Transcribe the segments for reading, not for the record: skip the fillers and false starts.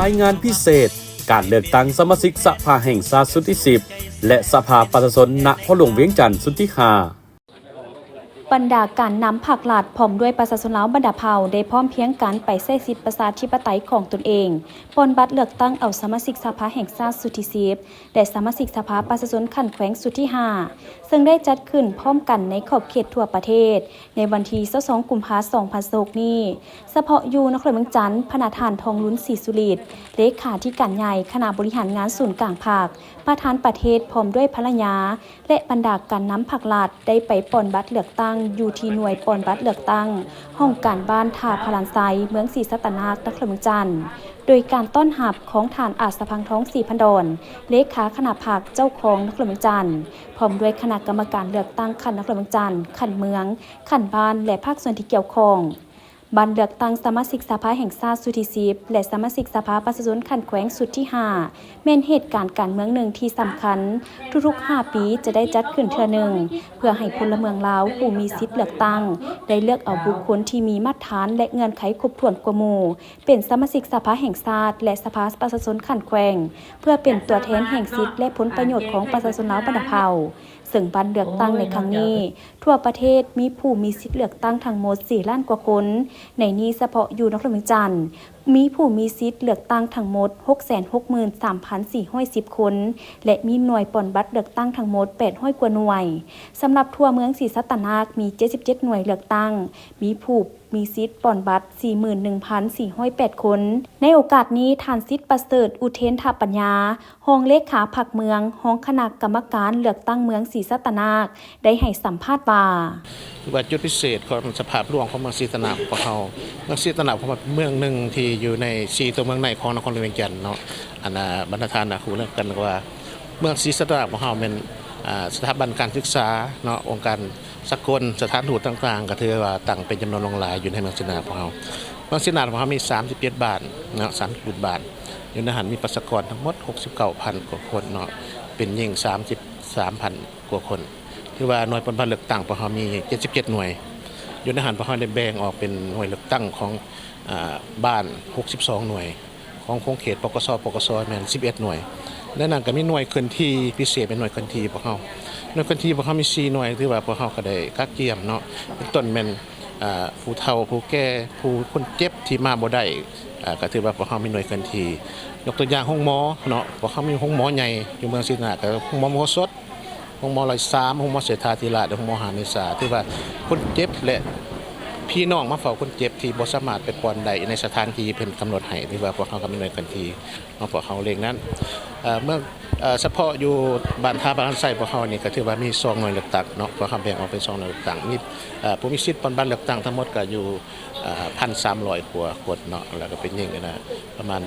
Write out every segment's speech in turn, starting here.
รายงานพิเศษการเลือกตั้งสมาชิกสภาแห่งชาติสุดที่10และสภาประชาชนณพหลวงเวียงจันทร์สุดที่5บรรดาการนำผักหลาดพร้อมด้วยประชาชนลาวบรรดาเผ่าได้พร้อมเพียงกันไปใช้สิทธิประชาธิปไตยของตนเองปนบัตรเลือกตั้งเอาสมาชิกสภาแห่งชาติสุดที่10และสมาชิกสภาประชาชนขั้นแขวงสุดที่5ซึ่งได้จัดขึ้นพร้อมกันในขอบเขตทั่วประเทศในวันที่22กุมภาพันธ์2026นี้เฉพาะอยู่นครเมืองจันทร์พนาธานทองลุ้นศรีสุริตเลขาธิการใหญ่คณะบริหารงานศูนย์กลางภาคประธานประเทศพร้อมด้วยภรรยาและบรรดาการนำผักหลาดได้ไปปนบัตรเลือกตั้งอยู่ที่หน่วยปนบัตรเลือกตั้งห้องการบ้านท่าพลานไซเมืองศรีสัตนาคนครเมืองจันทร์โดยการต้อนรับของฐานอาสพังท้องศรีพันดอนเลขาคณะภาคเจ้าของนครเมืองจันทร์พร้อมด้วยคณะกรรมการเลือกตั้งขันนครเมืองจันทร์ขันเมืองขันบ้านและภาคส่วนที่เกี่ยวข้องบัตรเลือกตั้งสมาชิกสภาแห่งชาติสุดที่10และสมาชิกสภาประชาชนขั้นแขวงสุดที่5เป็นเหตุการณ์การเมืองหนึ่งที่สำคัญทุกๆ5ปีจะได้จัดขึ้นเทื่อหนึ่งเพื่อให้พลเมืองลาวผู้มีสิทธิ์เลือกตั้งได้เลือกเอาบุคคลที่มีมาตรฐานและเงื่อนไขครบถ้วนกว่าหมู่เป็นสมาชิกสภาแห่งชาติและสภาประชาชนขั้นแขวงเพื่อเป็นตัวแทนแห่งสิทธิ์และผลประโยชน์ของประชาชนลาวบรรดาเผ่าซึ่งบัตรเลือกตั้งในครั้งนี้ทั่วประเทศมีผู้มีสิทธิ์เลือกตั้งทั้งหมด4 ล้านกว่าคนในนี้เฉพาะอยู่นครเมืองจันทร์มีผู้มีสิทธิ์เลือกตั้งทั้งหมด 663,410 คนและมีหน่วยปนบัตรเลือกตั้งทั้งหมด800กว่าหน่วยสำหรับทั่วเมืองศรีสัตนาคมี77หน่วยเลือกตั้งมีผู้มีสิทธิ์ปนบัตร 41,408 คนในโอกาสนี้ท่านสิทธิ์ประเสริฐอุเทนทปัญญารองเลขาพรรคเมืองรองคณะกรรมการเลือกตั้งเมืองศรีสัตนาคได้ให้สัมภาษณ์ว่าจุดพิเศษของสภาพหลวงของเมืองศรีสัตนาคของเราเมืองศรีสัตนาคเป็นเมืองหนึ่งที่อยู่ใน4ตัวเมืองในของนครหลวงเวียงจันทร์เนาะอันบรรณาธิการคุยเรื่องกันว่าเมืองศรีสัตนาคของเราเป็นสถาบันการศึกษาเนาะองค์การสกลสถานทูตต่างๆก็ถือว่าตั้งเป็นจำนวนลงหลายอยู่ในเมืองศรีสัตนาคของเราเมืองศรีสัตนาคของเรามี37 บ้านเนาะ37 บ้านอยู่ในหันมีประชากรทั้งหมด 69,000 กว่าคนเนาะเป็นหญิง33,000 กว่าคนคือว่าหน่วยปนบัตรเลือกตั้งของเรามี77หน่วยอยู่ในหันของเราได้แบ่งออกเป็นหน่วยเลือกตั้งของบ้าน62หน่วยของโครงเขตปกสแม่น11หน่วยและนั่นก็มีหน่วยเคลื่อนที่พิเศษเป็นหน่วยเคลื่อนที่พวกเราหน่วยเคลื่อนที่พวกเรามี4หน่วยที่ว่าพวกเราก็ได้กักเกี่ยมเนาะเป็นต้นแม่นผู้เฒ่าผู้แก่ผู้คนเจ็บที่มาบ่ได้ก็ถือว่าพวกเรามีหน่วยเคลื่อนที่ยกตัวอย่างห้องหมอเนาะพวกเรามีห้องหมอใหญ่อยู่เมืองศรีสัตนาคก็ห้องหมอโมสดห้องหมอ103ห้องหมอเศรษฐาธิราชห้องหมอหานิสาที่ว่าคนเจ็บและพี่น้องมาเฝ้าคนเจ็บที่บ่สามารถไปปอนได้ในสถานที่เพิ่นกำหนดให้ที่ว่าพวกเขาก็มีหน่วยเคลื่อนที่มาพวกเขาเล็งนั้นเมื่อเฉพาะอยู่บ้านท่าบ้านไส้พวกเขานี่ก็ถือว่ามี2หน่วยเลือกตั้งเนาะพวกเขาแบ่งออกเป็น2หน่วยเลือกตั้งมีผู้มีสิทธิ์ปนบัตรเลือกตั้งทั้งหมดก็อยู่1,300 กว่าคนเนาะแล้วก็เป็นหญิงนะประมาณ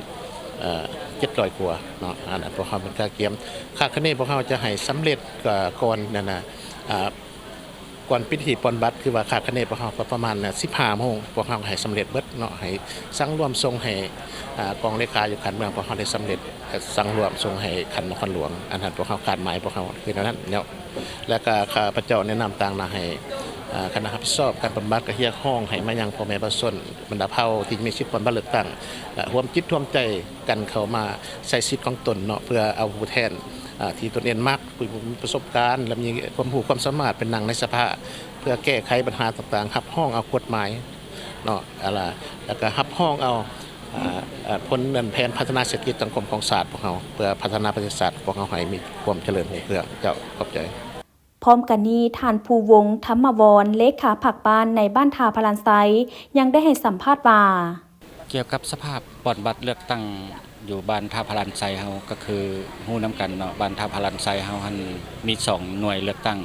700 กว่าเนาะอันนั้นพวกเขาเป็นค่าเกียมค่าคะแนนพวกเขาจะให้สำเร็จก่อนนั่นน่ะก่อนพิธีปนบัตรคือว่าขาดคะแนนพวกเขาประมาณ15 โมงพวกเขาให้สำเร็จเบิดเนาะให้สั่งรวมส่งให้กองเลขาอยู่ขันเมืองพวกเขาได้สำเร็จสั่งรวมส่งให้ขันนครหลวงอันนั้นพวกเขาขาดหมายพวกเขาคือนั้นเนาะและก็ข้าพเจ้าแนะนำต่างนะให้คณะรับผิดชอบการปนบัตรก็เฮียห้องให้มายังพ่อแม่ประชาชนบรรดาเผ่าที่มีสิทธิ์ปนบัตรเลือกตั้งร่วมจิตร่วมใจกันเข้ามาใช้สิทธิ์ของตนเนาะเพื่อเอาผู้แทนที่ตนเองมักมีประสบการณ์และมีความรู้ความสามารถเป็นนางในสภาเพื่อแก้ไขปัญหาต่างๆหับห้องเอากฎหมายเนาะอะไรแล้วก็หับห้องเอาผลเงินแผนพัฒนาเศรษฐกิจสังคมของศาสตร์พวกเราเพื่อพัฒนาประเทศศาสตร์พวกเราให้มีความเจริญรุ่งเรืองเจ้าขอบใจพร้อมกันนี้ท่านภูวงศ์ธรรมวรเลขาผักบ้านในบ้านทาพลานไซยังได้ให้สัมภาษณ์ว่าเกี่ยวกับสภาพปอนบัตรเลือกตั้งอยู่บ้านท่าพลันไซเฮาก็คือฮู้นำกันเนาะบ้านท่าพลันไซเฮาหันมี2หน่วยเลือกตั้ง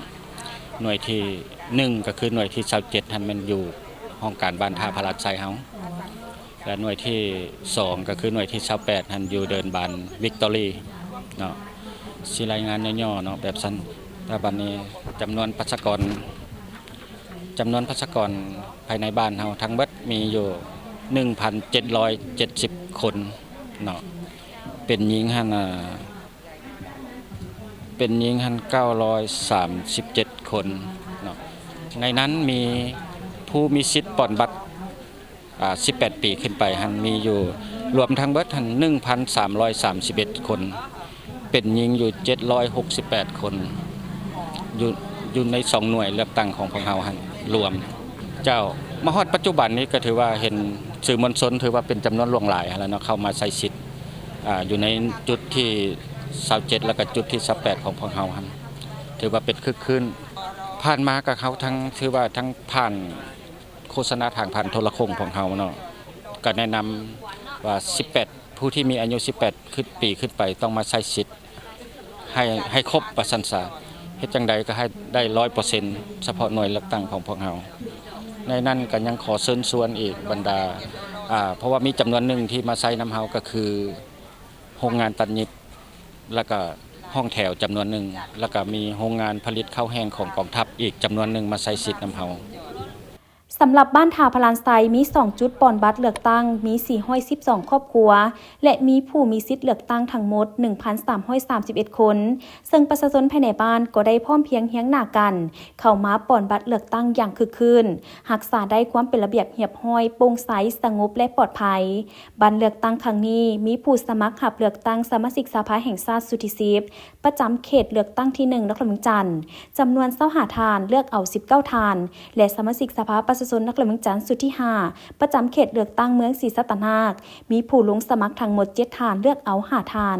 หน่วยที่1ก็คือหน่วยที่27หันมันอยู่ห้องการบ้านท่าพลันไซเฮาและหน่วยที่2ก็คือหน่วยที่28หันอยู่เดินบ้านวิกตอรี่เนาะสิรายงานย่อๆเนาะแบบสั้นแต่บัดนี้จำนวนประชากรภายในบ้านเฮาทั้งเบิดมีอยู่ 1,770 คนเนาะเป็นหญิงหัน937 คนเนาะในนั้นมีผู้มีสิทธิ์ปอนบัตร18 ปีขึ้นไปหันมีอยู่ รวมทั้งเบิดทั้ง 1,331 คนเป็นหญิงอยู่768 คนอยู่ใน2หน่วยเลือกตั้งของพวกเฮาหั่นรวมเจ้ามาฮอดปัจจุบันนี้ก็ถือว่าเห็นสื่อมวลชนถือว่าเป็นจำนวนหลวงหลายแล้วเนาะเข้ามาใช้สิทธิ์อยู่ในจุดที่27แล้วก็จุดที่28ของพวกเฮาหั่นถือว่าเป็นคึกคืนผ่านมากับเขาทั้งถือว่าทั้งผ่านโฆษณาทางผ่านโทรคมของเฮาเนาะก็แนะนำว่า18ผู้ที่มีอายุ18ขึ้นปีขึ้นไปต้องมาใช้สิทธิ์ให้ครบประสันสาเฮ็ดจังใดก็ให้ได้ 100% เฉพาะหน่วยเลือกตั้งของพวกเฮาในนั้นก็ยังขอเชิญชวนอีกบรรดาเพราะว่ามีจำนวนหนึ่งที่มาใช้นำเฮาก็คือโรงงานตัดเย็บแล้วก็ห้องแถวจำนวนหนึ่งแล้วก็มีโรงงานผลิตข้าวแห้งของกองทัพอีกจำนวนหนึ่งมาใช้สิทธิ์นำเฮา สำหรับบ้านทาพลานไซมี2จุดปอนบัตรเลือกตั้งมี412ครอบครัวและมีผู้มีสิทธิ์เลือกตั้งทั้งหมด 1,331 คนซึ่งประชาชนภายในบ้านก็ได้พร้อมเพียงเฮียงหน้ากันเข้ามาปอนบัตรเลือกตั้งอย่างคึกคืนรักษาได้ความเป็นระเบียบเรียบร้อยโปร่งใสสงบและปลอดภัยบัตรเลือกตั้งครั้งนี้มีผู้สมัครรับเลือกตั้งสมาชิกสภาแห่งชาติสุทธิสิบประจำเขตเลือกตั้งที่1นครหลวงจันทร์จำนวน25ทานเลือกเอา19ทานและสมาชิกสภาประชาชนนครหลวงจันทร์สุดที่5ประจำเขตเลือกตั้งเมืองศรีสัตนาคมีผู้ลงสมัครทั้งหมด7ทานเลือกเอา5ทาน